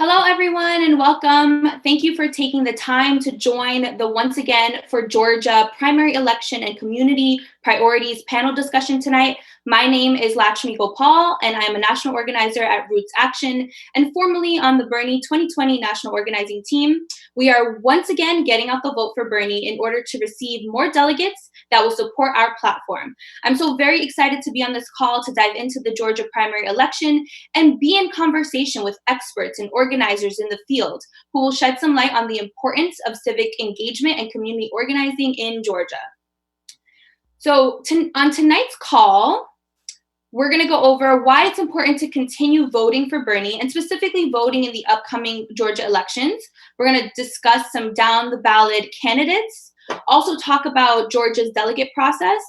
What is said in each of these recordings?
Hello, everyone, and welcome. Thank you for taking the time to join the Once Again for Georgia primary election and community priorities panel discussion tonight. My name is Lakshmi Gopal, and I am a national organizer at Roots Action and formerly on the Bernie 2020 national organizing team. We are once again getting out the vote for Bernie in order to receive more delegates that will support our platform. I'm so very excited to be on this call to dive into the Georgia primary election and be in conversation with experts and organizers in the field who will shed some light on the importance of civic engagement and community organizing in Georgia. So on tonight's call, we're going to go over why it's important to continue voting for Bernie and specifically voting in the upcoming Georgia elections. We're going to discuss some down the ballot candidates, also talk about Georgia's delegate process.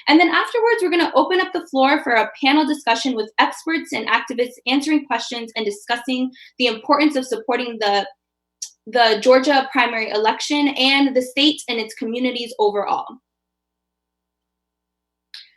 And then afterwards, we're going to open up the floor for a panel discussion with experts and activists answering questions and discussing the importance of supporting the Georgia primary election and the state and its communities overall.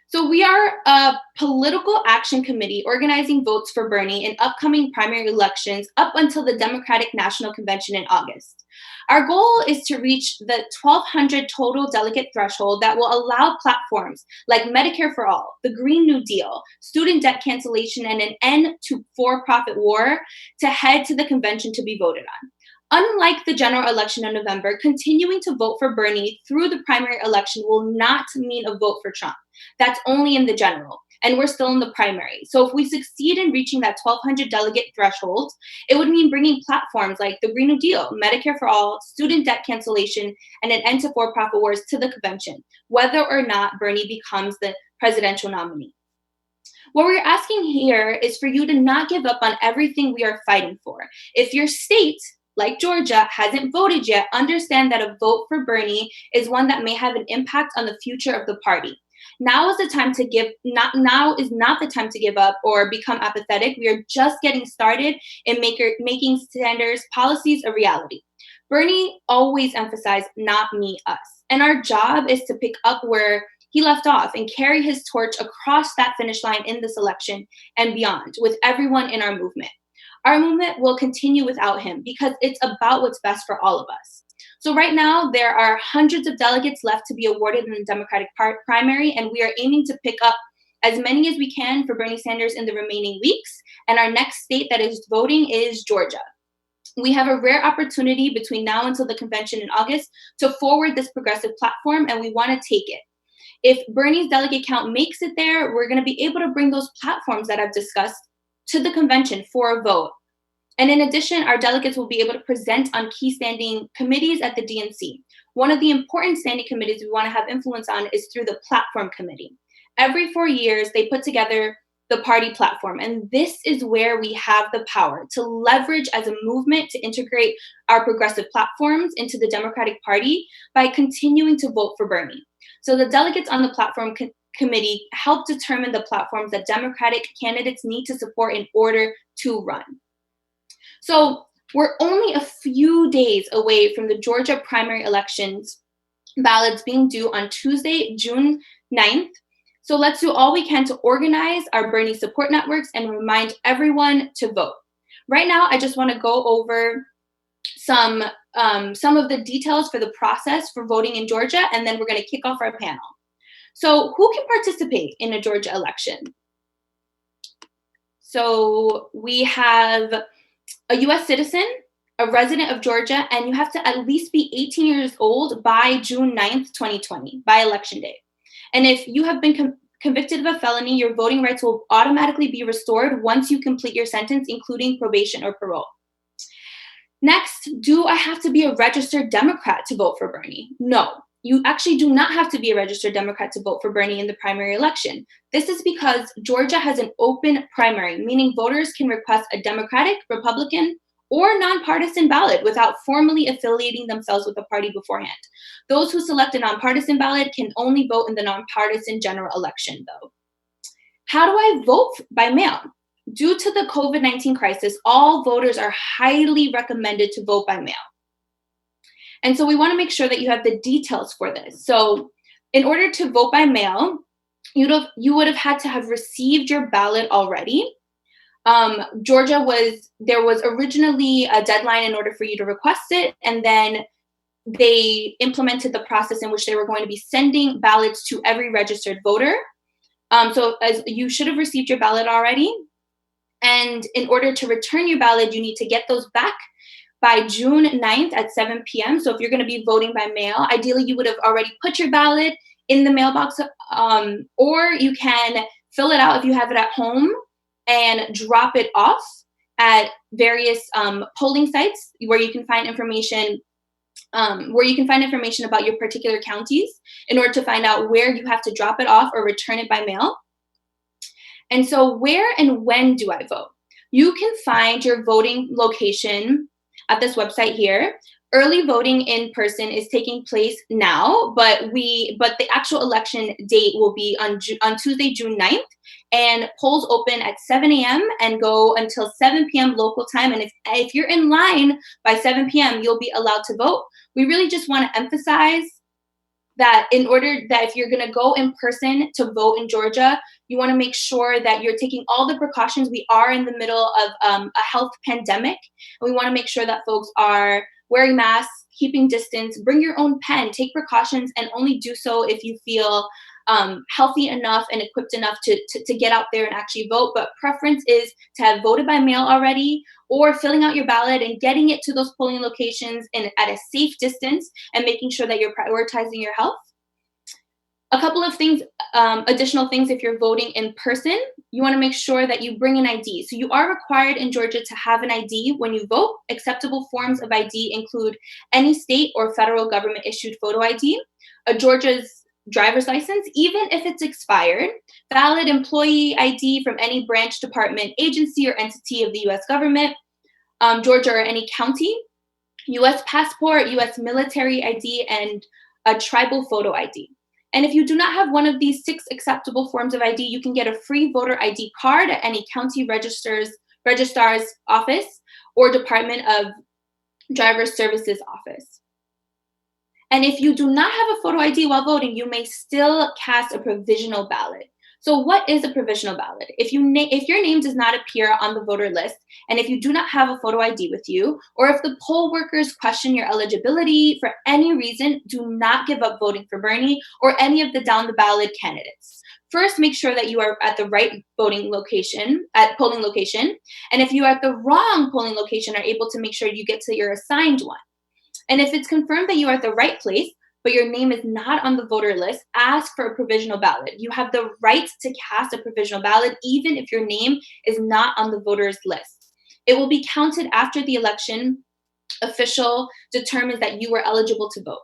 So we are a political action committee organizing votes for Bernie in upcoming primary elections up until the Democratic National Convention in August. Our goal is to reach the 1,200 total delegate threshold that will allow platforms like Medicare for All, the Green New Deal, student debt cancellation, and an end to for-profit war to head to the convention to be voted on. Unlike the general election in November, continuing to vote for Bernie through the primary election will not mean a vote for Trump. That's only in the general, and we're still in the primary. So if we succeed in reaching that 1,200 delegate threshold, it would mean bringing platforms like the Green New Deal, Medicare for All, student debt cancellation, and an end to for-profit wars to the convention, whether or not Bernie becomes the presidential nominee. What we're asking here is for you to not give up on everything we are fighting for. If your state, like Georgia, hasn't voted yet, understand that a vote for Bernie is one that may have an impact on the future of the party. Now is the time to now is not the time to give up or become apathetic. We are just getting started in making Sanders' policies a reality. Bernie always emphasized not me, us. And our job is to pick up where he left off and carry his torch across that finish line in this election and beyond with everyone in our movement. Our movement will continue without him because it's about what's best for all of us. So right now, there are hundreds of delegates left to be awarded in the Democratic primary, and we are aiming to pick up as many as we can for Bernie Sanders in the remaining weeks. And our next state that is voting is Georgia. We have a rare opportunity between now until the convention in August to forward this progressive platform, and we want to take it. If Bernie's delegate count makes it there, we're going to be able to bring those platforms that I've discussed to the convention for a vote. And in addition, our delegates will be able to present on key standing committees at the DNC. One of the important standing committees we want to have influence on is through the platform committee. Every 4 years, they put together the party platform. And this is where we have the power to leverage as a movement to integrate our progressive platforms into the Democratic Party by continuing to vote for Bernie. So the delegates on the platform committee help determine the platforms that Democratic candidates need to support in order to run. So we're only a few days away from the Georgia primary elections ballots being due on Tuesday, June 9th. So let's do all we can to organize our Bernie support networks and remind everyone to vote. Right now, I just want to go over some of the details for the process for voting in Georgia, and then we're going to kick off our panel. So who can participate in a Georgia election? So we have a U.S. citizen, a resident of Georgia, and you have to at least be 18 years old by June 9th, 2020, by election day. And if you have been convicted of a felony, your voting rights will automatically be restored once you complete your sentence, including probation or parole. Next, do I have to be a registered Democrat to vote for Bernie? No. You actually do not have to be a registered Democrat to vote for Bernie in the primary election. This is because Georgia has an open primary, meaning voters can request a Democratic, Republican, or nonpartisan ballot without formally affiliating themselves with the party beforehand. Those who select a nonpartisan ballot can only vote in the nonpartisan general election, though. How do I vote by mail? Due to the COVID-19 crisis, all voters are highly recommended to vote by mail. And so we want to make sure that you have the details for this. So in order to vote by mail, you would have had to have received your ballot already. There was originally a deadline in order for you to request it, and then they implemented the process in which they were going to be sending ballots to every registered voter. So as you should have received your ballot already. And in order to return your ballot, you need to get those back by June 9th at 7 p.m. So if you're going to be voting by mail, ideally you would have already put your ballot in the mailbox, or you can fill it out if you have it at home and drop it off at various polling sites where you can find information about your particular counties in order to find out where you have to drop it off or return it by mail. And so where and when do I vote? You can find your voting location at this website here. Early voting in person is taking place now, but the actual election date will be on Tuesday, June 9th, and polls open at 7 a.m. and go until 7 p.m. local time. And if you're in line by 7 p.m., you'll be allowed to vote. We really just want to emphasize that if you're going to go in person to vote in Georgia, you want to make sure that you're taking all the precautions. We are in the middle of a health pandemic, and we want to make sure that folks are wearing masks, keeping distance, bring your own pen, take precautions, and only do so if you feel healthy enough and equipped enough to get out there and actually vote. But preference is to have voted by mail already, or filling out your ballot and getting it to those polling locations at a safe distance, and making sure that you're prioritizing your health. A couple of things, additional things if you're voting in person, you want to make sure that you bring an ID. So you are required in Georgia to have an ID when you vote. Acceptable forms of ID include any state or federal government issued photo ID, Georgia's driver's license, even if it's expired, valid employee ID from any branch, department, agency, or entity of the U.S. government, Georgia or any county, U.S. passport, U.S. military ID, and a tribal photo ID. And if you do not have one of these 6 acceptable forms of ID, you can get a free voter ID card at any county registrar's office or Department of Driver Services office. And if you do not have a photo ID while voting, you may still cast a provisional ballot. So what is a provisional ballot? If your name does not appear on the voter list, and if you do not have a photo ID with you, or if the poll workers question your eligibility for any reason, do not give up voting for Bernie or any of the down the ballot candidates. First, make sure that you are at the right polling location. And if you are at the wrong polling location, are able to make sure you get to your assigned one. And if it's confirmed that you are at the right place, but your name is not on the voter list, ask for a provisional ballot. You have the right to cast a provisional ballot, even if your name is not on the voters list. It will be counted after the election official determines that you were eligible to vote.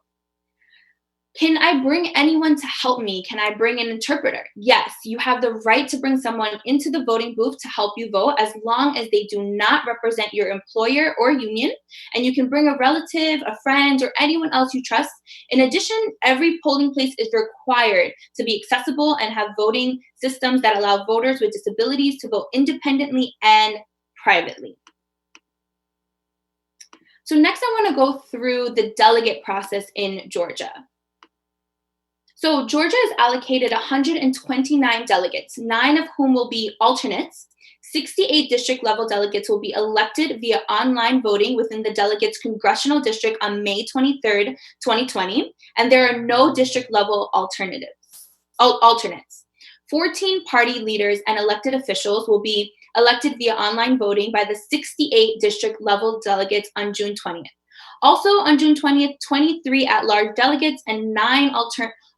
Can I bring anyone to help me? Can I bring an interpreter? Yes, you have the right to bring someone into the voting booth to help you vote, as long as they do not represent your employer or union. And you can bring a relative, a friend, or anyone else you trust. In addition, every polling place is required to be accessible and have voting systems that allow voters with disabilities to vote independently and privately. So next, I want to go through the delegate process in Georgia. So Georgia is allocated 129 delegates, 9 of whom will be alternates. 68 district level delegates will be elected via online voting within the delegate's congressional district on May 23rd, 2020, and there are no district level alternates. 14 party leaders and elected officials will be elected via online voting by the 68 district level delegates on June 20th. Also on June 20th, 23 at-large delegates and 9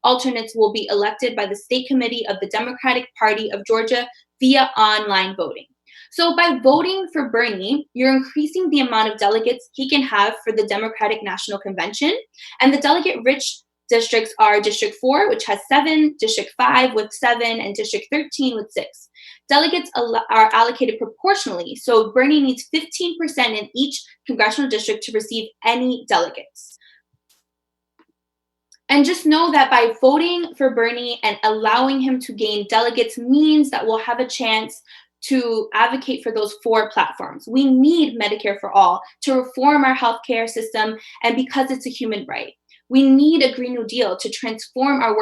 alternates will be elected by the State Committee of the Democratic Party of Georgia via online voting. So by voting for Bernie, you're increasing the amount of delegates he can have for the Democratic National Convention. And the delegate-rich districts are District 4, which has 7, District 5 with 7, and District 13 with 6. Delegates are allocated proportionally, so Bernie needs 15% in each congressional district to receive any delegates. And just know that by voting for Bernie and allowing him to gain delegates means that we'll have a chance to advocate for those 4 platforms. We need Medicare for all to reform our healthcare system, and because it's a human right. We need a Green New Deal to transform our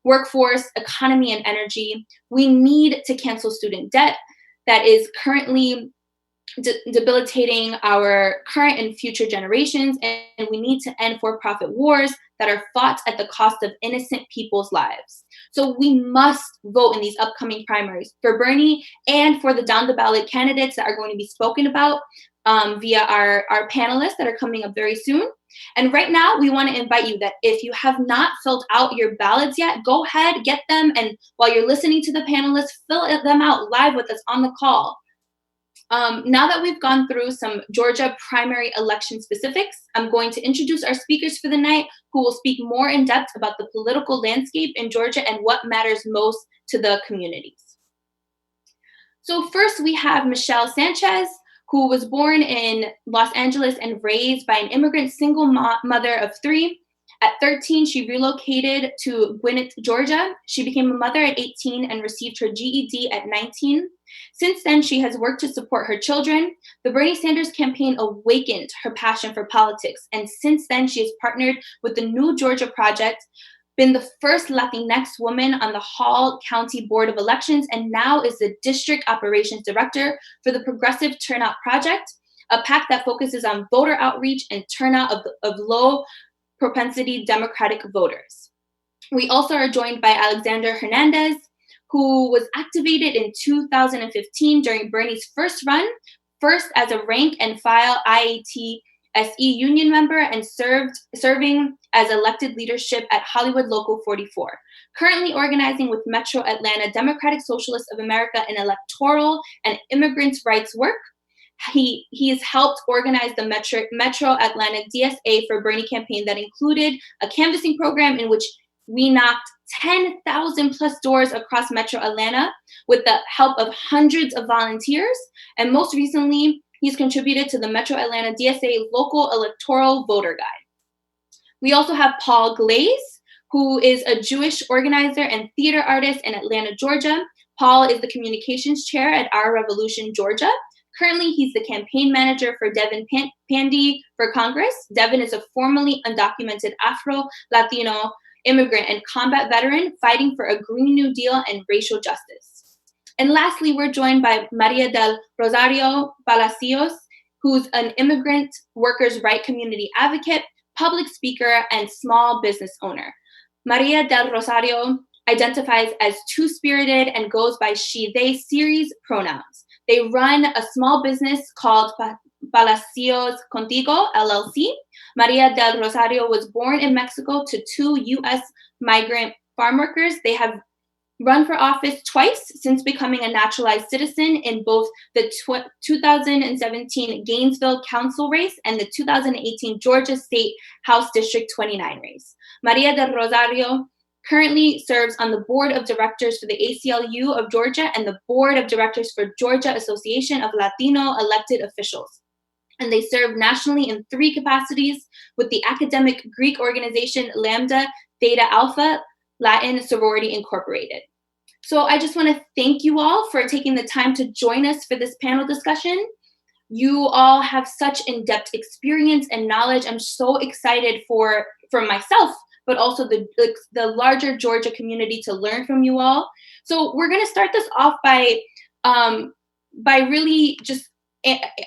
workforce, economy, and energy. We need to cancel student debt that is currently debilitating our current and future generations, and we need to end for-profit wars that are fought at the cost of innocent people's lives. So we must vote in these upcoming primaries for Bernie and for the down-the-ballot candidates that are going to be spoken about via our panelists that are coming up very soon. And right now, we want to invite you that if you have not filled out your ballots yet, go ahead, get them, and while you're listening to the panelists, fill them out live with us on the call. Now that we've gone through some Georgia primary election specifics, I'm going to introduce our speakers for the night, who will speak more in depth about the political landscape in Georgia and what matters most to the communities. So first, we have Michelle Sanchez, who was born in Los Angeles and raised by an immigrant single mother of 3. At 13, she relocated to Gwinnett, Georgia. She became a mother at 18 and received her GED at 19. Since then, she has worked to support her children. The Bernie Sanders campaign awakened her passion for politics, and since then, she has partnered with the New Georgia Project, been the first Latinx woman on the Hall County Board of Elections, and now is the District Operations Director for the Progressive Turnout Project, a PAC that focuses on voter outreach and turnout of low propensity Democratic voters. We also are joined by Alexander Hernandez, who was activated in 2015 during Bernie's first run, first as a rank and file IATSE union member and serving as elected leadership at Hollywood Local 44. Currently organizing with Metro Atlanta Democratic Socialists of America in electoral and immigrants' rights work. He has helped organize the Metro Atlanta DSA for Bernie campaign that included a canvassing program in which we knocked 10,000 plus doors across Metro Atlanta with the help of hundreds of volunteers. And most recently, he's contributed to the Metro Atlanta DSA local electoral voter guide. We also have Paul Glaze, who is a Jewish organizer and theater artist in Atlanta, Georgia. Paul is the communications chair at Our Revolution, Georgia. Currently, he's the campaign manager for Devin Pandy for Congress. Devin is a formerly undocumented Afro-Latino immigrant and combat veteran fighting for a Green New Deal and racial justice. And lastly, we're joined by Maria del Rosario Palacios, who's an immigrant workers' right community advocate, public speaker, and small business owner. Maria del Rosario identifies as two-spirited and goes by she, they series pronouns. They run a small business called Palacios Contigo, LLC. Maria del Rosario was born in Mexico to 2 U.S. migrant farm workers. They have run for office twice since becoming a naturalized citizen in both the 2017 Gainesville Council race and the 2018 Georgia State House District 29 race. Maria del Rosario currently serves on the board of directors for the ACLU of Georgia and the board of directors for Georgia Association of Latino Elected Officials. And they serve nationally in 3 capacities with the academic Greek organization Lambda Theta Alpha Latin Sorority Incorporated. So I just want to thank you all for taking the time to join us for this panel discussion. You all have such in-depth experience and knowledge. I'm so excited for myself, but also the larger Georgia community to learn from you all. So we're going to start this off by really just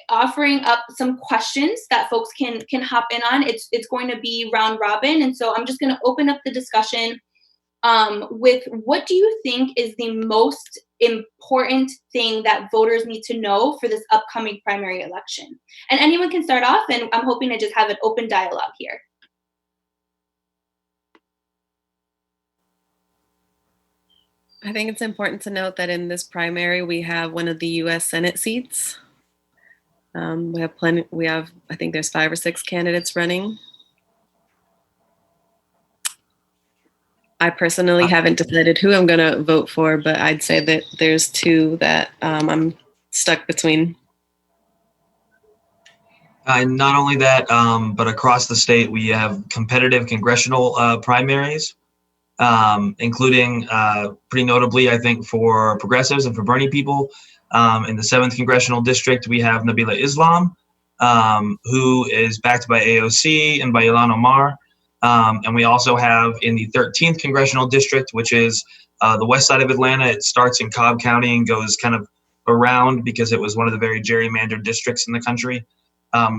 offering up some questions that folks can hop in on. It's going to be round robin, and so I'm just going to open up the discussion with what do you think is the most important thing that voters need to know for this upcoming primary election? And anyone can start off, and I'm hoping to just have an open dialogue here. I think it's important to note that in this primary, we have one of the U.S. Senate seats. I think there's 5 or 6 candidates running. I personally haven't decided who I'm going to vote for, but I'd say that there's 2 that I'm stuck between. Not only that, but across the state, we have competitive congressional primaries, including pretty notably, I think, for progressives and for Bernie people. In the 7th Congressional District, we have Nabila Islam, who is backed by AOC and by Ilhan Omar. And we also have in the 13th Congressional District, which is the west side of Atlanta. It starts in Cobb County and goes kind of around because it was one of the very gerrymandered districts in the country.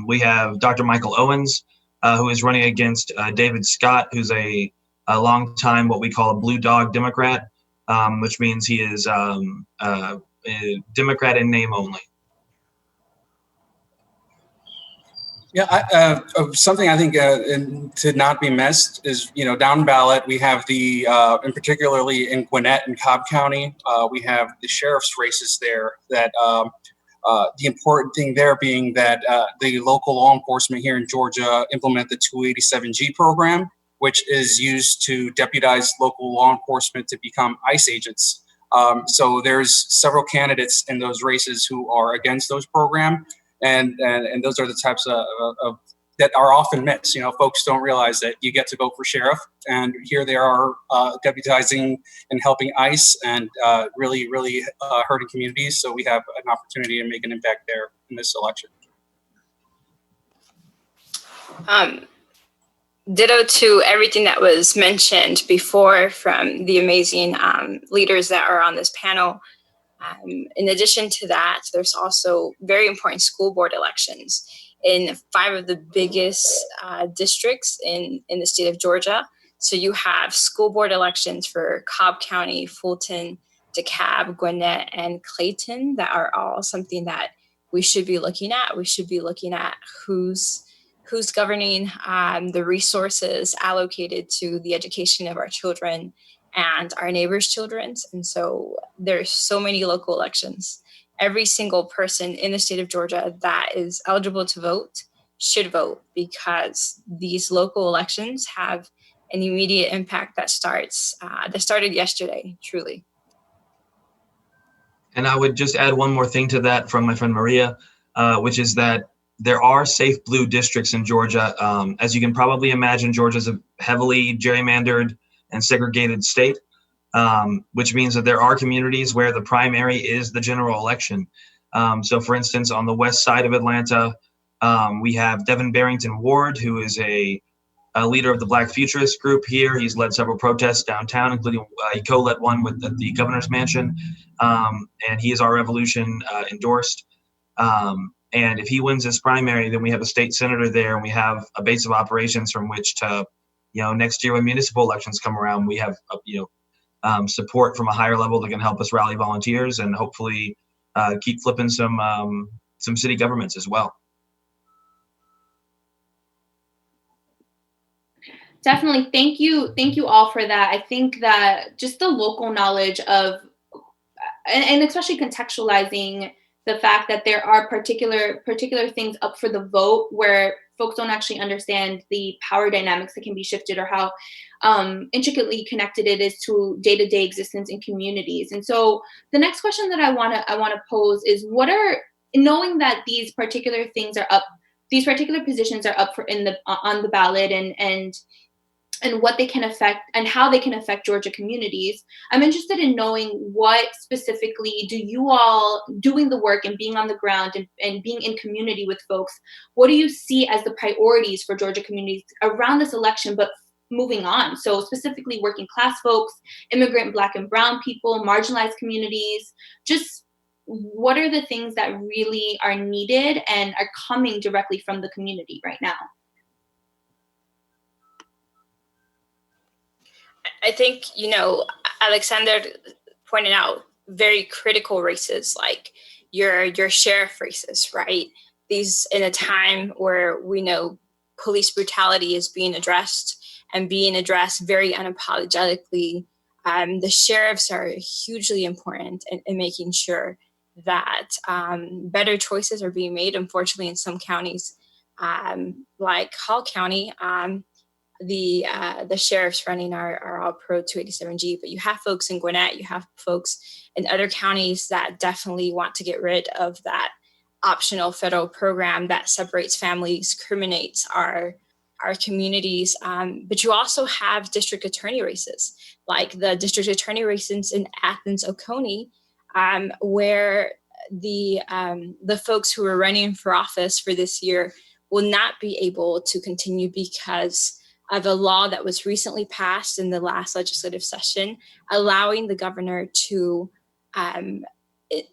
We have Dr. Michael Owens, who is running against David Scott, who's a long-time what we call a blue dog Democrat, which means he is a Democrat in name only. Yeah, something I think to not be missed is, down ballot, we have and particularly in Gwinnett and Cobb County, we have the sheriff's races there that the important thing there being that the local law enforcement here in Georgia implement the 287G program, which is used to deputize local law enforcement to become ICE agents. So there's several candidates in those races who are against those programs. And those are the types of that are often missed. Folks don't realize that you get to vote for sheriff, and here they are deputizing and helping ICE and really hurting communities. So we have an opportunity to make an impact there in this election. Ditto to everything that was mentioned before from the amazing leaders that are on this panel. In addition to that, there's also very important school board elections in 5 of the biggest districts in the state of Georgia. So you have school board elections for Cobb County, Fulton, DeKalb, Gwinnett, and Clayton that are all something that we should be looking at. We should be looking at who's governing the resources allocated to the education of our children and our neighbors' children. And so there's so many local elections. Every single person in the state of Georgia that is eligible to vote should vote, because these local elections have an immediate impact that started yesterday, truly. And I would just add one more thing to that from my friend Maria, which is that there are safe blue districts in Georgia. As you can probably imagine, Georgia is a heavily gerrymandered and segregated state, which means that there are communities where the primary is the general election. So for instance, on the west side of Atlanta, we have Devin Barrington Ward, who is a leader of the Black Futurist group here. He's led several protests downtown, including he co-led one at the governor's mansion, and he is Our Revolution endorsed. And if he wins this primary, then we have a state senator there, and we have a base of operations from which to, next year when municipal elections come around, we have, support from a higher level that can help us rally volunteers and hopefully keep flipping some city governments as well. Definitely. Thank you all for that. I think that just the local knowledge of, and especially contextualizing the fact that there are particular things up for the vote where folks don't actually understand the power dynamics that can be shifted, or how intricately connected it is to day-to-day existence in communities. And so the next question that I want to pose is, knowing that these particular things are up, these particular positions are up on the ballot, and what they can affect and how they can affect Georgia communities, I'm interested in knowing what specifically do you all, doing the work and being on the ground and being in community with folks, what do you see as the priorities for Georgia communities around this election, but moving on? So specifically working class folks, immigrant, Black and brown people, marginalized communities, just what are the things that really are needed and are coming directly from the community right now? I think, Alexander pointed out very critical races like your sheriff races, right? These, in a time where we know police brutality is being addressed very unapologetically, the sheriffs are hugely important in making sure that better choices are being made. Unfortunately, in some counties, like Hall County, the sheriffs running are all pro 287G, but you have folks in Gwinnett, you have folks in other counties that definitely want to get rid of that optional federal program that separates families, criminates our communities. But you also have district attorney races, like the district attorney races in Athens, Oconee, where the folks who are running for office for this year will not be able to continue because of a law that was recently passed in the last legislative session, allowing the governor to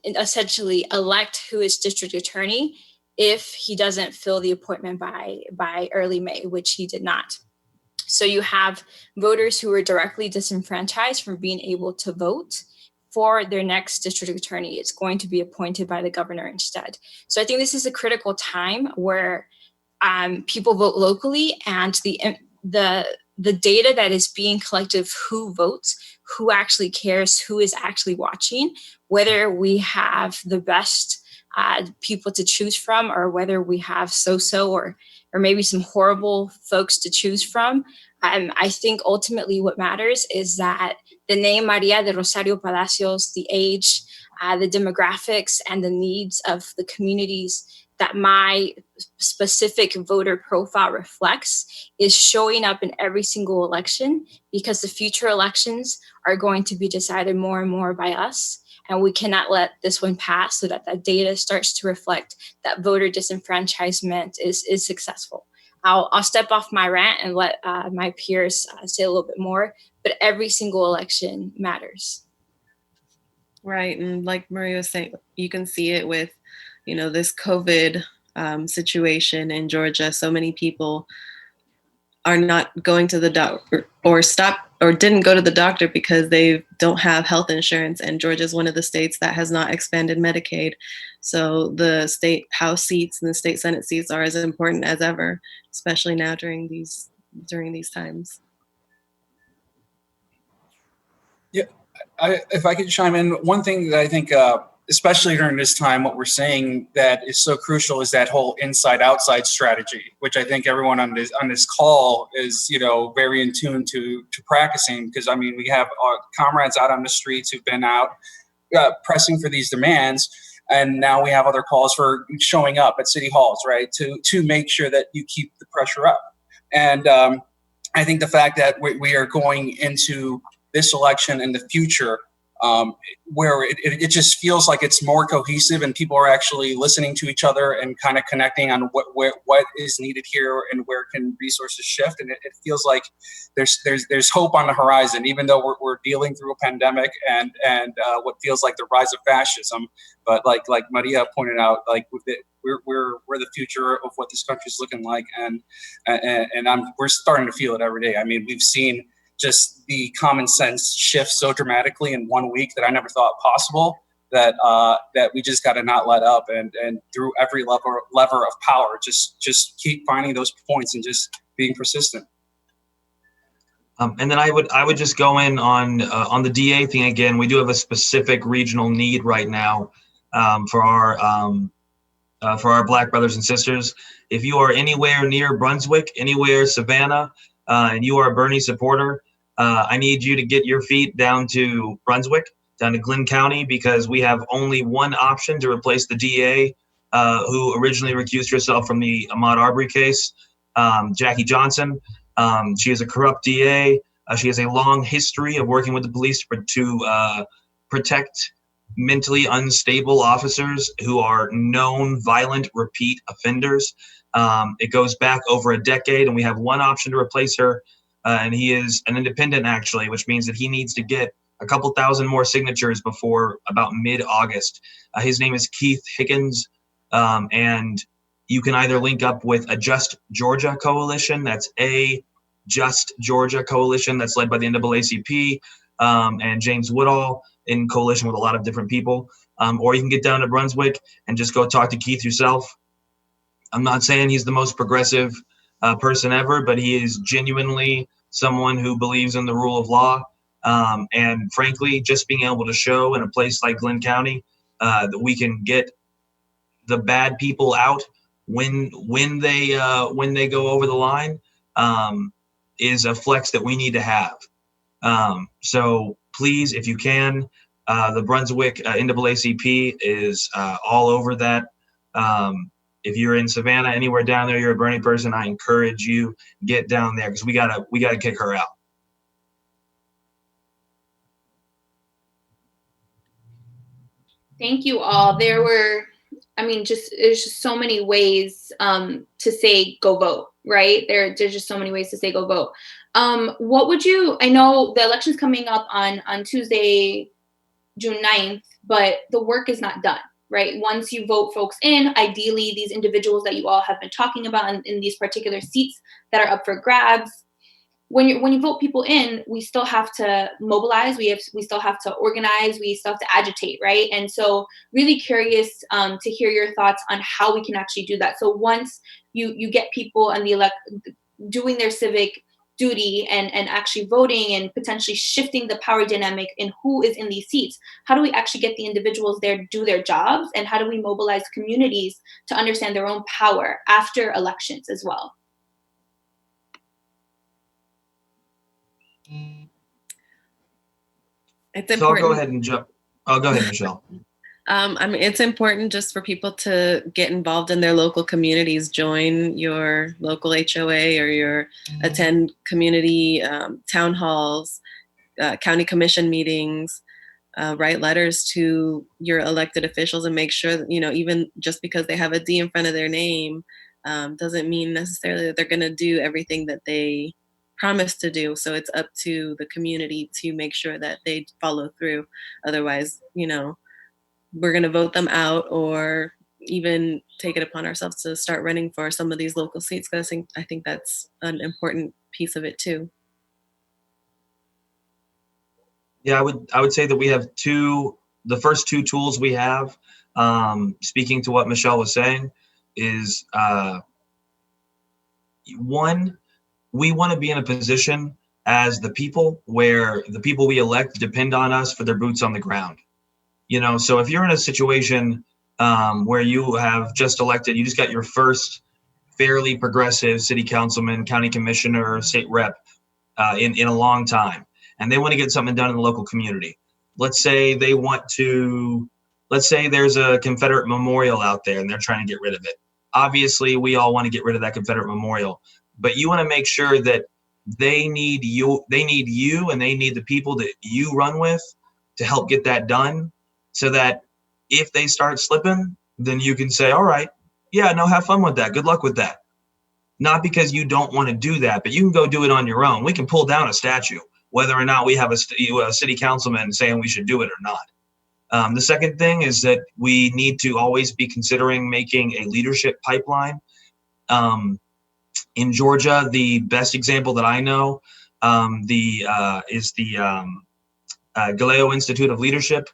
essentially elect who is district attorney if he doesn't fill the appointment by early May, which he did not. So you have voters who are directly disenfranchised from being able to vote for their next district attorney. It's going to be appointed by the governor instead. So I think this is a critical time where people vote locally, and the data that is being collected of who votes, who actually cares, who is actually watching, whether we have the best people to choose from, or whether we have so-so or maybe some horrible folks to choose from. I think ultimately what matters is that the name Maria de Rosario Palacios, the age, the demographics, and the needs of the communities that my specific voter profile reflects is showing up in every single election, because the future elections are going to be decided more and more by us. And we cannot let this one pass, so that that data starts to reflect that voter disenfranchisement is successful. I'll step off my rant and let my peers say a little bit more, but every single election matters. Right. And like Maria was saying, you can see it with, this COVID situation in Georgia. So many people are not going to the doctor or didn't go to the doctor because they don't have health insurance. And Georgia is one of the states that has not expanded Medicaid. So the state House seats and the state Senate seats are as important as ever, especially now during these times. Yeah, if I could chime in, one thing that I think, especially during this time, what we're saying that is so crucial is that whole inside-outside strategy, which I think everyone on this call is, very in tune to practicing. Because we have our comrades out on the streets who've been out pressing for these demands, and now we have other calls for showing up at city halls, right, to make sure that you keep the pressure up. And I think the fact that we are going into this election and the future, where it just feels like it's more cohesive and people are actually listening to each other and kind of connecting on what is needed here and where can resources shift. And it feels like there's hope on the horizon, even though we're dealing through a pandemic and what feels like the rise of fascism. But like Maria pointed out, like we're the future of what this country is looking like, and we're starting to feel it every day. We've seen just the common sense shift so dramatically in 1 week that I never thought possible, that we just got to not let up, and through every lever of power, just keep finding those points and just being persistent. And then I would just go in on the DA thing again. We do have a specific regional need right now for our Black brothers and sisters. If you are anywhere near Brunswick, anywhere Savannah, and you are a Bernie supporter, I need you to get your feet down to Brunswick, down to Glynn County, because we have only one option to replace the DA who originally recused herself from the Ahmaud Arbery case, Jackie Johnson. She is a corrupt DA. She has a long history of working with the police to protect mentally unstable officers who are known violent repeat offenders. It goes back over a decade, and we have one option to replace her. And he is an independent, actually, which means that he needs to get a couple thousand more signatures before about mid-August. His name is Keith Higgins, and you can either link up with a Just Georgia coalition. That's a Just Georgia coalition that's led by the NAACP and James Woodall in coalition with a lot of different people. Or you can get down to Brunswick and just go talk to Keith yourself. I'm not saying he's the most progressive person ever, but he is genuinely someone who believes in the rule of law. And frankly, just being able to show in a place like Glynn County that we can get the bad people out when they go over the line is a flex that we need to have. So please, if you can, the Brunswick NAACP is all over that. If you're in Savannah, anywhere down there, you're a Bernie person, I encourage you, get down there, because we gotta kick her out. Thank you all. There's just so many ways to say go vote, right? There's just so many ways to say go vote. I know the election's coming up on Tuesday, June 9th, but the work is not done, right? Once you vote folks in, ideally these individuals that you all have been talking about in these particular seats that are up for grabs, when you vote people in, we still have to mobilize, we still have to organize, we still have to agitate, right? And so really curious to hear your thoughts on how we can actually do that. So once you get people and doing their civic duty and actually voting and potentially shifting the power dynamic in who is in these seats, how do we actually get the individuals there to do their jobs, and how do we mobilize communities to understand their own power after elections as well? It's So I'll go important. ahead and jump. Oh, go ahead, Michelle. I mean, it's important just for people to get involved in their local communities, join your local HOA or attend community town halls, county commission meetings, write letters to your elected officials, and make sure that, even just because they have a D in front of their name, doesn't mean necessarily that they're going to do everything that they promised to do. So it's up to the community to make sure that they follow through. Otherwise, we're going to vote them out, or even take it upon ourselves to start running for some of these local seats. Because I think that's an important piece of it too. Yeah, I would say that we have the first two tools we have, speaking to what Michelle was saying, is one, we want to be in a position as the people where the people we elect depend on us for their boots on the ground. So if you're in a situation where you have just elected, you just got your first fairly progressive city councilman, county commissioner, state rep in a long time, and they want to get something done in the local community. Let's say there's a Confederate memorial out there and they're trying to get rid of it. Obviously, we all want to get rid of that Confederate memorial, but you want to make sure that they need you, and they need the people that you run with to help get that done, so that if they start slipping, then you can say, all right, yeah, no, have fun with that. Good luck with that. Not because you don't want to do that, but you can go do it on your own. We can pull down a statue, whether or not we have a city councilman saying we should do it or not. The second thing is that we need to always be considering making a leadership pipeline. In Georgia, the best example that I know is the Galeo Institute of Leadership.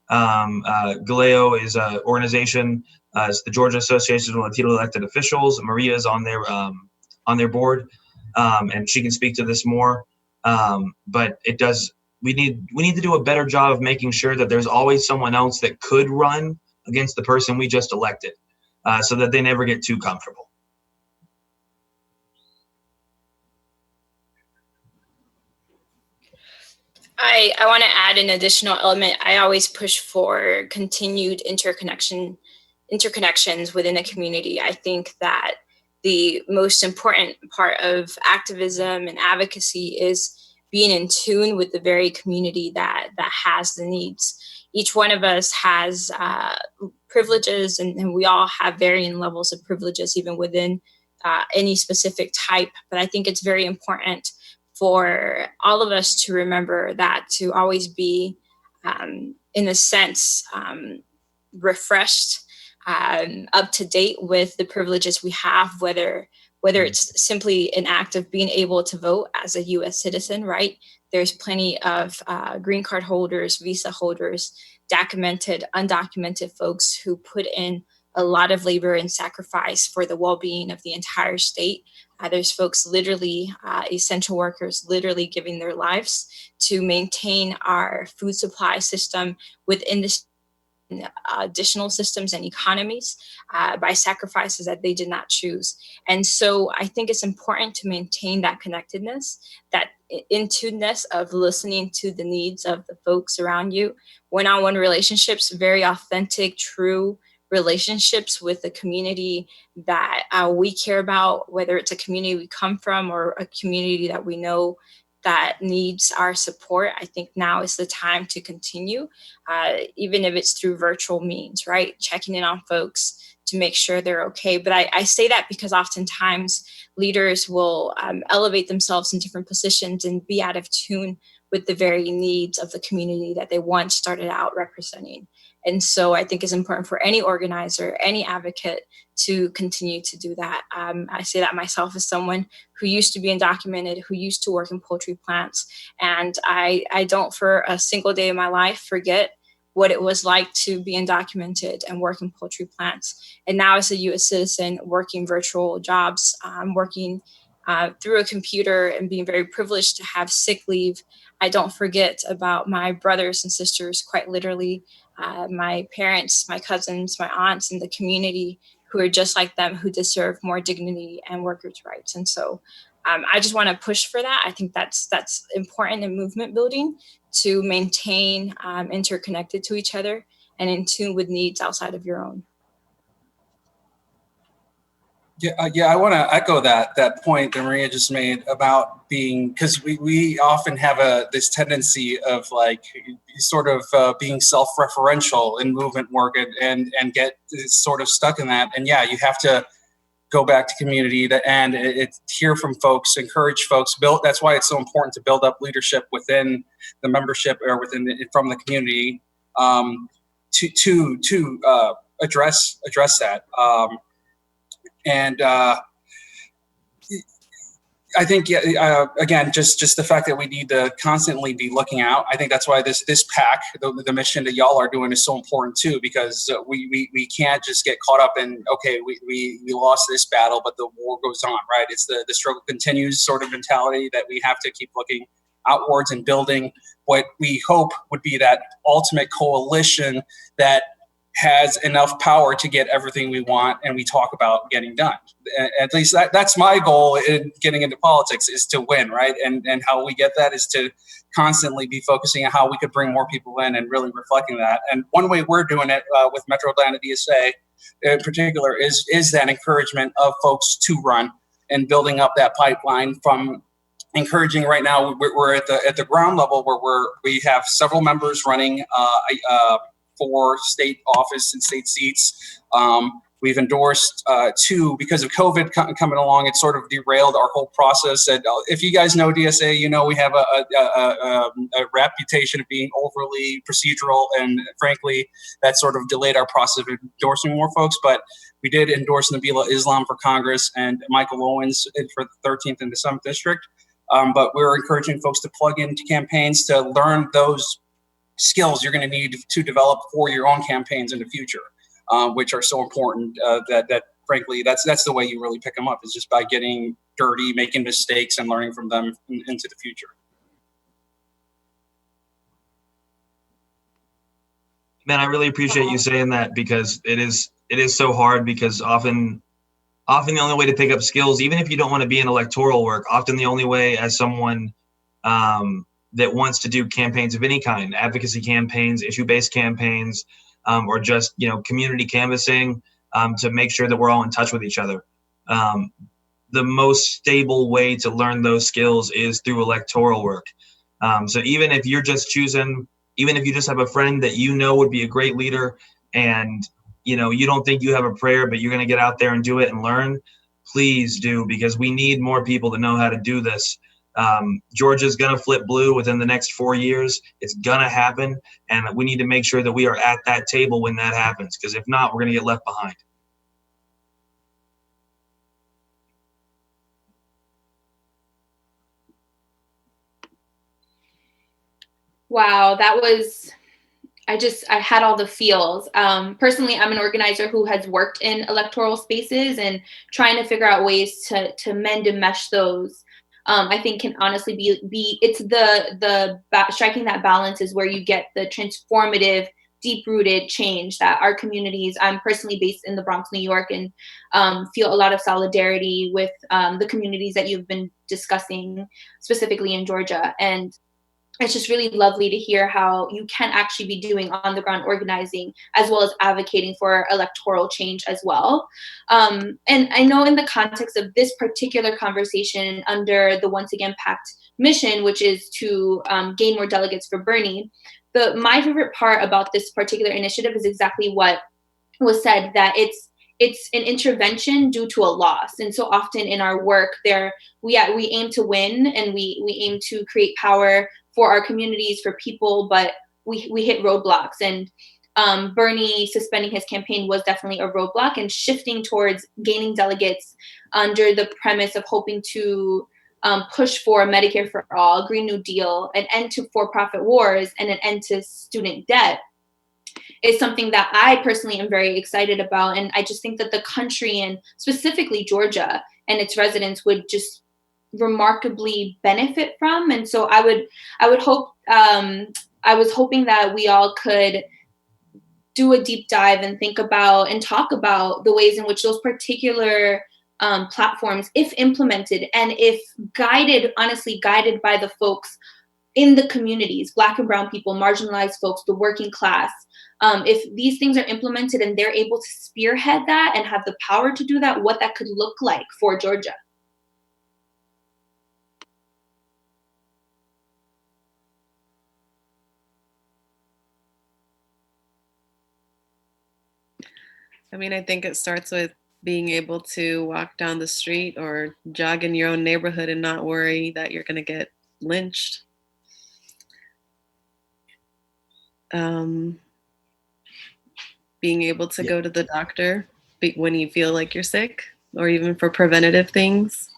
Galeo is an organization. It's the Georgia Association of Latino Elected Officials. Maria is on their board, and she can speak to this more. But it does. We need to do a better job of making sure that there's always someone else that could run against the person we just elected, so that they never get too comfortable. I want to add an additional element. I always push for continued interconnections within a community. I think that the most important part of activism and advocacy is being in tune with the very community that has the needs. Each one of us has privileges, and we all have varying levels of privileges, even within any specific type. But I think it's very important for all of us to remember that, to always be, in a sense, refreshed, up to date with the privileges we have, whether it's simply an act of being able to vote as a U.S. citizen, right? There's plenty of green card holders, visa holders, documented, undocumented folks who put in a lot of labor and sacrifice for the well-being of the entire state. There's folks literally, essential workers, literally giving their lives to maintain our food supply system within the additional systems and economies by sacrifices that they did not choose. And so I think it's important to maintain that connectedness, that in tuneness of listening to the needs of the folks around you. One-on-one relationships, very authentic, true relationships with the community that we care about, whether it's a community we come from or a community that we know that needs our support. I think now is the time to continue, even if it's through virtual means, right? Checking in on folks to make sure they're okay. But I say that because oftentimes leaders will elevate themselves in different positions and be out of tune with the very needs of the community that they once started out representing. And so I think it's important for any organizer, any advocate to continue to do that. I say that myself as someone who used to be undocumented, who used to work in poultry plants. And I don't for a single day of my life forget what it was like to be undocumented and work in poultry plants. And now as a U.S. citizen working virtual jobs, working through a computer and being very privileged to have sick leave, I don't forget about my brothers and sisters, quite literally, my parents, my cousins, my aunts in the community who are just like them, who deserve more dignity and workers' rights. And so I just want to push for that. I think that's important in movement building, to maintain interconnected to each other and in tune with needs outside of your own. Yeah, I want to echo that point that Maria just made about being, because we often have this tendency of like sort of being self-referential in movement work and get sort of stuck in that. And yeah, you have to go back to community and hear from folks, encourage folks, build. That's why it's so important to build up leadership within the membership or from the community to address that. And I think, again, just the fact that we need to constantly be looking out. I think that's why this pack, the mission that y'all are doing, is so important too, because we can't just get caught up in, okay, we lost this battle, but the war goes on, right? It's the struggle continues sort of mentality that we have to keep looking outwards and building what we hope would be that ultimate coalition that has enough power to get everything we want and we talk about getting done. At least that's my goal in getting into politics, is to win, right? And how we get that is to constantly be focusing on how we could bring more people in and really reflecting that. And one way we're doing it with Metro Atlanta DSA in particular is that encouragement of folks to run and building up that pipeline from encouraging. Right now, we're at the ground level where we have several members running for state office and state seats. We've endorsed two because of COVID coming along. It sort of derailed our whole process. And if you guys know DSA, you know we have a reputation of being overly procedural, and frankly, that sort of delayed our process of endorsing more folks. But we did endorse Nabila Islam for Congress and Michael Owens for the 13th and the 7th District. But we're encouraging folks to plug into campaigns to learn those skills you're going to need to develop for your own campaigns in the future, which are so important that frankly, that's the way you really pick them up, is just by getting dirty, making mistakes, and learning from them into the future. Man, I really appreciate you saying that, because it is so hard, because often the only way to pick up skills, even if you don't want to be in electoral work, often the only way as someone that wants to do campaigns of any kind, advocacy campaigns, issue-based campaigns, or just, community canvassing, to make sure that we're all in touch with each other. The most stable way to learn those skills is through electoral work. So even if you just have a friend that would be a great leader, and you don't think you have a prayer, but you're going to get out there and do it and learn, please do, because we need more people to know how to do this. Georgia's going to flip blue within the next 4 years. It's going to happen. And we need to make sure that we are at that table when that happens, because if not, we're going to get left behind. Wow, that was, I had all the feels. Personally, I'm an organizer who has worked in electoral spaces, and trying to figure out ways to mend and mesh those, I think can honestly be it's the striking that balance is where you get the transformative, deep-rooted change that our communities. I'm personally based in the Bronx, New York, and feel a lot of solidarity with the communities that you've been discussing, specifically in Georgia. And it's just really lovely to hear how you can actually be doing on the ground organizing as well as advocating for electoral change as well. And I know in the context of this particular conversation under the Once Again Pact mission, which is to gain more delegates for Bernie, my favorite part about this particular initiative is exactly what was said, that it's an intervention due to a loss. And so often in our work we aim to win, and we aim to create power for our communities, for people, but we hit roadblocks. And Bernie suspending his campaign was definitely a roadblock, and shifting towards gaining delegates under the premise of hoping to push for Medicare for all, Green New Deal, an end to for-profit wars, and an end to student debt is something that I personally am very excited about. And I just think that the country, and specifically Georgia and its residents, would just remarkably benefit from. And so I would hope, I was hoping that we all could do a deep dive and think about and talk about the ways in which those particular platforms, if implemented and if guided, honestly guided by the folks in the communities, Black and brown people, marginalized folks, the working class, if these things are implemented and they're able to spearhead that and have the power to do that, what that could look like for Georgia. I mean, I think it starts with being able to walk down the street or jog in your own neighborhood and not worry that you're going to get lynched. Being able to go to the doctor when you feel like you're sick, or even for preventative things.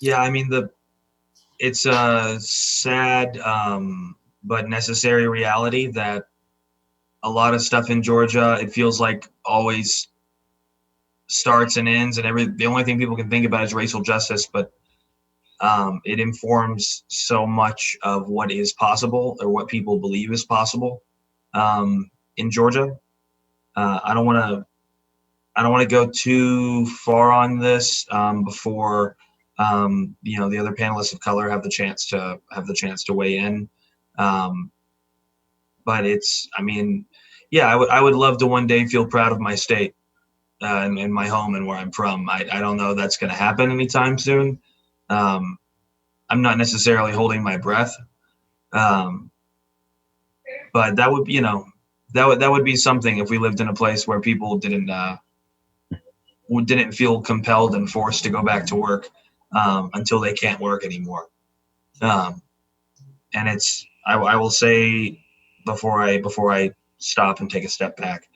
Yeah, I mean, it's a sad but necessary reality that a lot of stuff in Georgia, it feels like, always starts and ends, and the only thing people can think about is racial justice, but it informs so much of what is possible, or what people believe is possible in Georgia. I don't want to go too far on this before the other panelists of color have the chance to weigh in. But I mean, yeah, I would love to one day feel proud of my state and my home and where I'm from. I don't know that's going to happen anytime soon. I'm not necessarily holding my breath, but that would, that would be something if we lived in a place where people didn't feel compelled and forced to go back to work until they can't work anymore. And I will say before I stop and take a step back,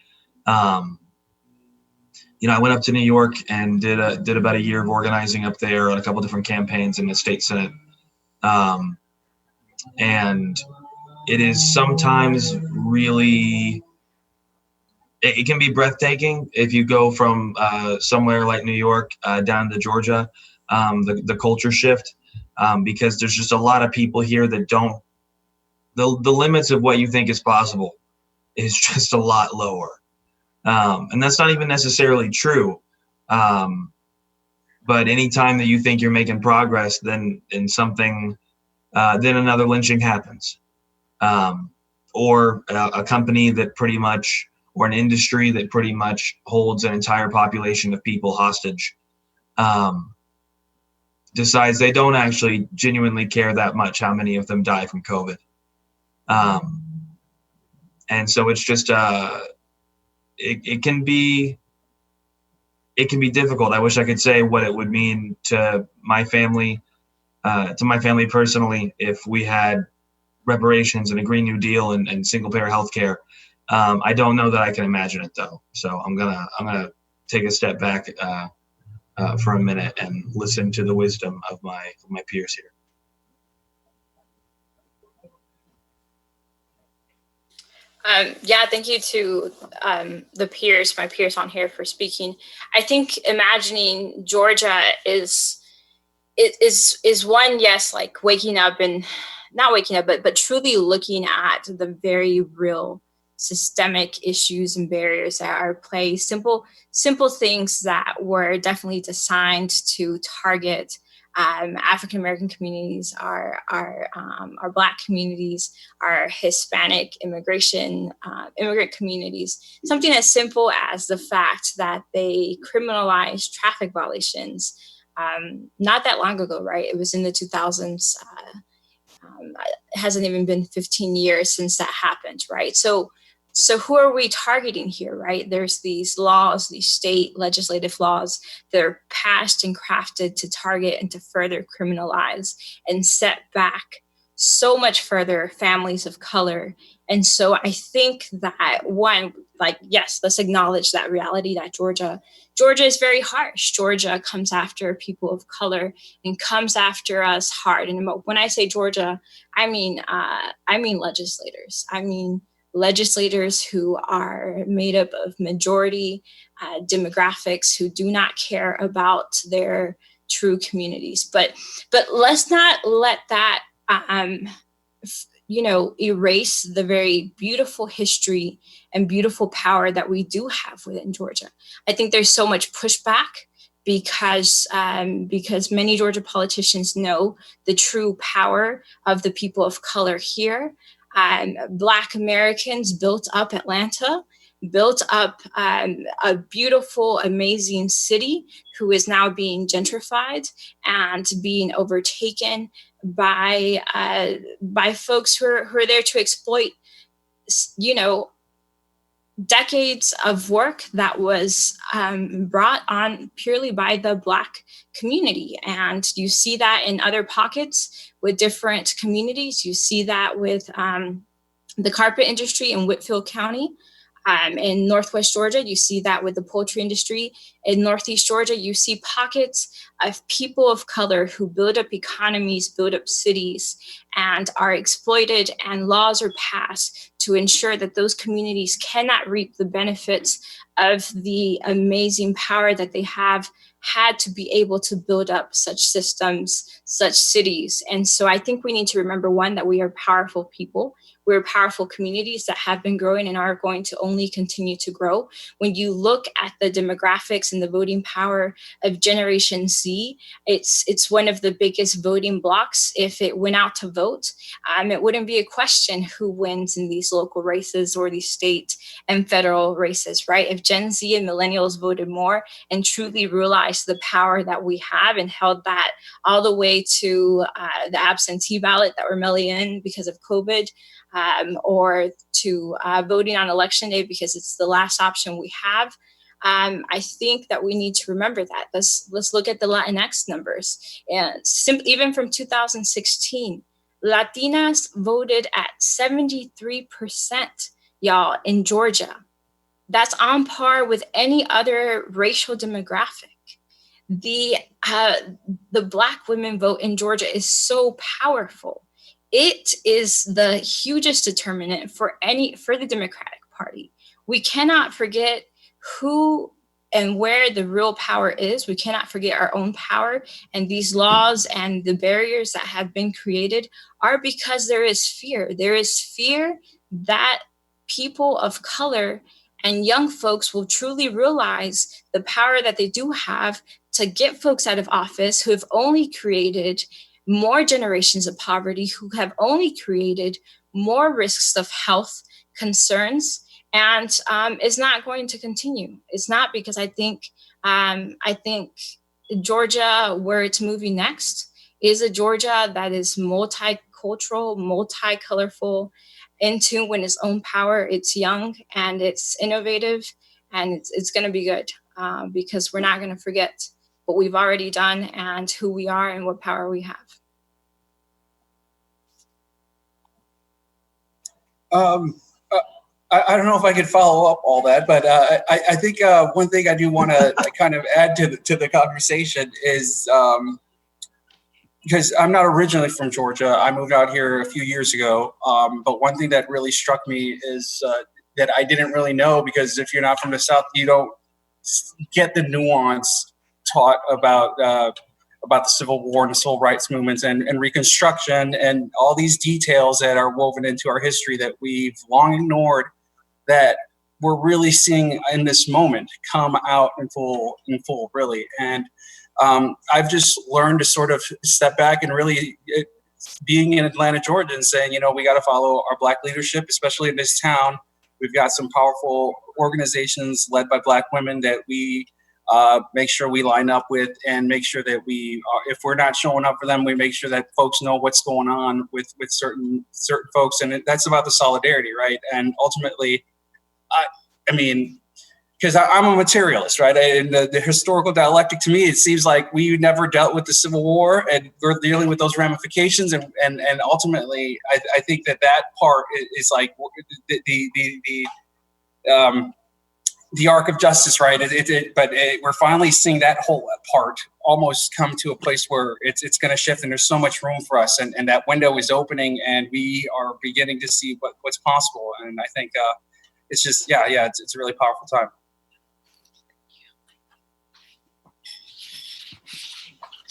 I went up to New York and did about a year of organizing up there on a couple different campaigns in the state Senate. And it is sometimes really, it can be breathtaking if you go from somewhere like New York down to Georgia, the culture shift, because there's just a lot of people here that the limits of what you think is possible is just a lot lower. And that's not even necessarily true. But anytime that you think you're making progress, then another lynching happens. Or a company that pretty much, or an industry that pretty much holds an entire population of people hostage, decides they don't actually genuinely care that much how many of them die from COVID. And so it's just, it can be difficult. I wish I could say what it would mean to my family personally if we had reparations and a Green New Deal and single payer healthcare. I don't know that I can imagine it though. So I'm gonna take a step back for a minute and listen to the wisdom of my peers here. Thank you to my peers on here for speaking. I think imagining Georgia is one, yes, like waking up and not waking up, but truly looking at the very real systemic issues and barriers that are at play. Simple things that were definitely designed to target African American communities, our Black communities, our Hispanic immigrant communities. Something as simple as the fact that they criminalized traffic violations not that long ago, right? It was in the 2000s. It hasn't even been 15 years since that happened, right? So So who are we targeting here, right? There's these laws, these state legislative laws that are passed and crafted to target and to further criminalize and set back so much further families of color. And so I think that one, like, yes, let's acknowledge that reality that Georgia is very harsh. Georgia comes after people of color and comes after us hard. And when I say Georgia, I mean legislators. I mean legislators who are made up of majority demographics who do not care about their true communities. But let's not let that erase the very beautiful history and beautiful power that we do have within Georgia. I think there's so much pushback because many Georgia politicians know the true power of the people of color here. Black Americans built up Atlanta, built up a beautiful, amazing city who is now being gentrified and being overtaken by folks who are there to exploit, decades of work that was brought on purely by the Black community. And you see that in other pockets with different communities. You see that with the carpet industry in Whitfield County. In Northwest Georgia, you see that with the poultry industry. In Northeast Georgia, you see pockets of people of color who build up economies, build up cities, and are exploited, and laws are passed to ensure that those communities cannot reap the benefits of the amazing power that they have had to be able to build up such systems, such cities. And so I think we need to remember, one, that we are powerful people. We're powerful communities that have been growing and are going to only continue to grow. When you look at the demographics and the voting power of Generation Z, it's one of the biggest voting blocks. If it went out to vote, it wouldn't be a question who wins in these local races or these state and federal races, right? If Gen Z and millennials voted more and truly realized the power that we have and held that all the way to the absentee ballot that we're mailing in because of COVID, or to voting on election day because it's the last option we have. I think that we need to remember that. Let's look at the Latinx numbers. And even from 2016, Latinas voted at 73%, y'all, in Georgia. That's on par with any other racial demographic. The Black women vote in Georgia is so powerful. It is the hugest determinant for the Democratic Party. We cannot forget who and where the real power is. We cannot forget our own power. And these laws and the barriers that have been created are because there is fear. There is fear that people of color and young folks will truly realize the power that they do have to get folks out of office who have only created more generations of poverty, who have only created more risks of health concerns, and is not going to continue. It's not, because I think Georgia, where it's moving next, is a Georgia that is multicultural, multicolorful, in tune with its own power. It's young and it's innovative, and it's going to be good because we're not going to forget what we've already done and who we are and what power we have. I don't know if I could follow up all that, but I think one thing I do want to kind of add to the conversation is because I'm not originally from Georgia. I moved out here a few years ago. But one thing that really struck me is that I didn't really know, because if you're not from the South, you don't get the nuance taught about the Civil War and the Civil Rights movements and Reconstruction and all these details that are woven into our history that we've long ignored, that we're really seeing in this moment come out in full, really. And I've just learned to sort of step back and really, being in Atlanta, Georgia, and saying, we got to follow our Black leadership, especially in this town. We've got some powerful organizations led by Black women that we make sure we line up with, and make sure that if we're not showing up for them, we make sure that folks know what's going on with certain folks. And that's about the solidarity, right? And ultimately, I mean, because I'm a materialist, right? And the historical dialectic, to me, it seems like we never dealt with the Civil War, and we're dealing with those ramifications. And ultimately, I think that part is like the arc of justice, right? But we're finally seeing that whole part almost come to a place where it's going to shift, and there's so much room for us, and that window is opening, and we are beginning to see what's possible. And I think it's just, it's a really powerful time.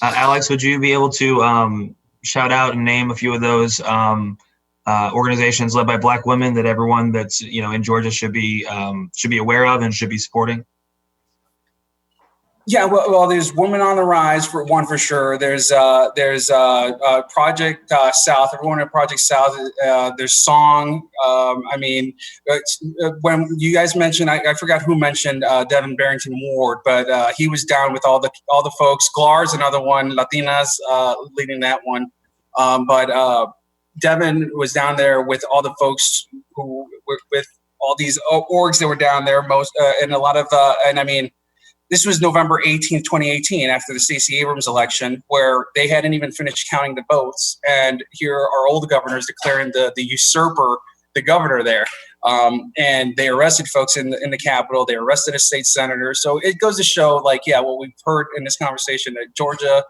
Alex, would you be able to shout out and name a few of those organizations led by Black women that everyone that's in Georgia should be aware of and should be supporting? Yeah, well, there's Women on the Rise for one, for sure. There's Project South. Everyone at Project South. There's Song. When you guys mentioned, I forgot who mentioned Devin Barrington Ward, but he was down with all the folks. GLAR's another one. Latinas leading that one. But Devin was down there with all the folks who were with all these orgs that were down there. And a lot of this was November 18th, 2018, after the Stacey Abrams election, where they hadn't even finished counting the votes. And here are all the governors declaring the usurper, the governor there. And they arrested folks in the Capitol. They arrested a state senator. So it goes to show, what we've heard in this conversation, that Georgia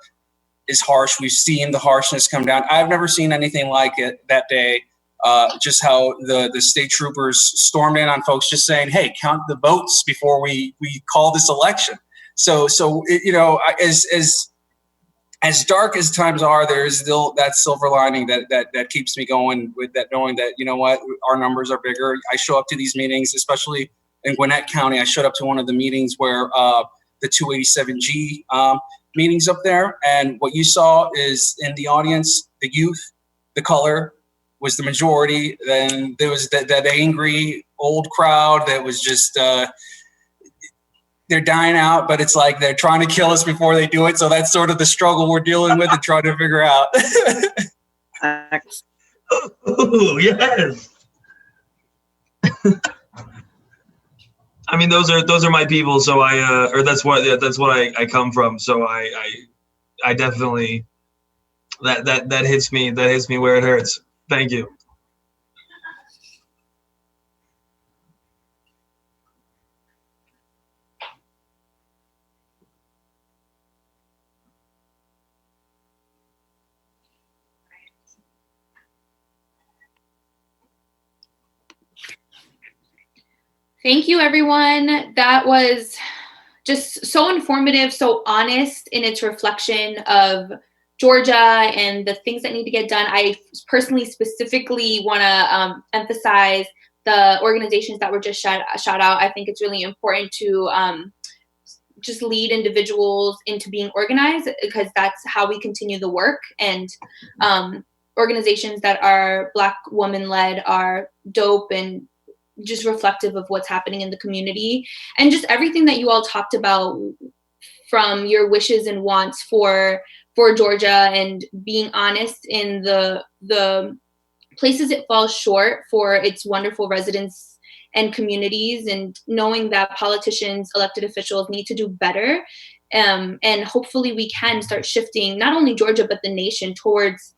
is harsh. We've seen the harshness come down. I've never seen anything like it that day. Just how the state troopers stormed in on folks, just saying, "Hey, count the votes before we call this election." So as dark as times are, there is still that silver lining that keeps me going, with that, knowing that our numbers are bigger. I show up to these meetings, especially in Gwinnett County. I showed up to one of the meetings where the 287G meetings up there, and what you saw is in the audience, the youth, the color was the majority. Then there was that angry old crowd that was just they're dying out, but it's like they're trying to kill us before they do it. So that's sort of the struggle we're dealing with and trying to figure out. Ooh, yes. I mean, those are my people. So that's what I come from. So I definitely that hits me where it hurts. Thank you. Thank you, everyone. That was just so informative, so honest in its reflection of Georgia and the things that need to get done. I personally specifically want to emphasize the organizations that were just shout out. I think it's really important to just lead individuals into being organized, because that's how we continue the work. And organizations that are Black woman led are dope and just reflective of what's happening in the community, and just everything that you all talked about, from your wishes and wants for Georgia, and being honest in the places it falls short for its wonderful residents and communities, and knowing that politicians, elected officials need to do better. And hopefully we can start shifting not only Georgia, but the nation towards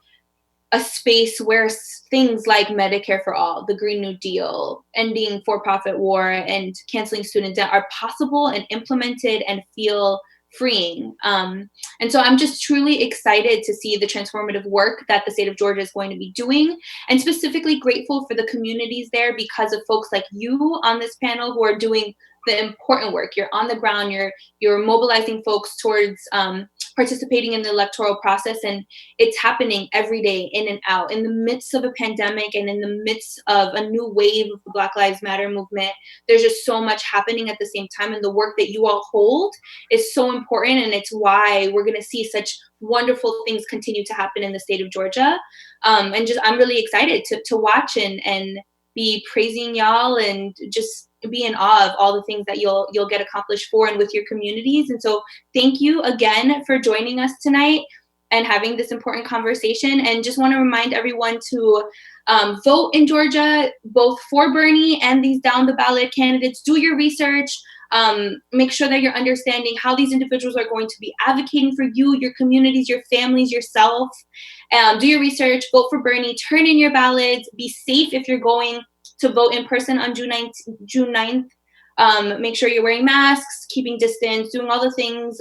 a space where things like Medicare for all, the Green New Deal, ending for-profit war, and canceling student debt are possible and implemented and feel freeing. And so I'm just truly excited to see the transformative work that the state of Georgia is going to be doing, and specifically grateful for the communities there because of folks like you on this panel who are doing the important work. You're on the ground, you're mobilizing folks towards participating in the electoral process, and it's happening every day, in and out, in the midst of a pandemic and in the midst of a new wave of the Black Lives Matter movement. There's just so much happening at the same time, and the work that you all hold is so important, and it's why we're going to see such wonderful things continue to happen in the state of Georgia. And just I'm really excited to watch and be praising y'all, and just be in awe of all the things that you'll get accomplished for and with your communities. And so thank you again for joining us tonight. and having this important conversation. And just want to remind everyone to vote in Georgia, both for Bernie and these down the ballot candidates. Do your research. Make sure that you're understanding how these individuals are going to be advocating for you, your communities, your families, yourself. Do your research, vote for Bernie, turn in your ballots, be safe if you're going to vote in person on June 9th. Make sure you're wearing masks, keeping distance, doing all the things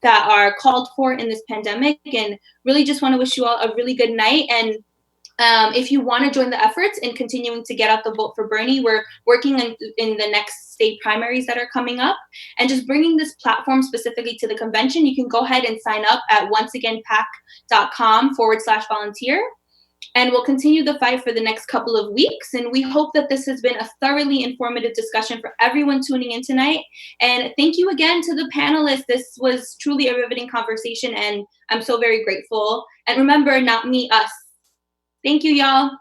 that are called for in this pandemic. And really just want to wish you all a really good night. And if you want to join the efforts in continuing to get out the vote for Bernie, we're working in the next state primaries that are coming up, and just bringing this platform specifically to the convention. You can go ahead and sign up at onceagainpac.com/volunteer. And we'll continue the fight for the next couple of weeks. And we hope that this has been a thoroughly informative discussion for everyone tuning in tonight. And thank you again to the panelists. This was truly a riveting conversation, and I'm so very grateful. And remember, not me, us. Thank you, y'all.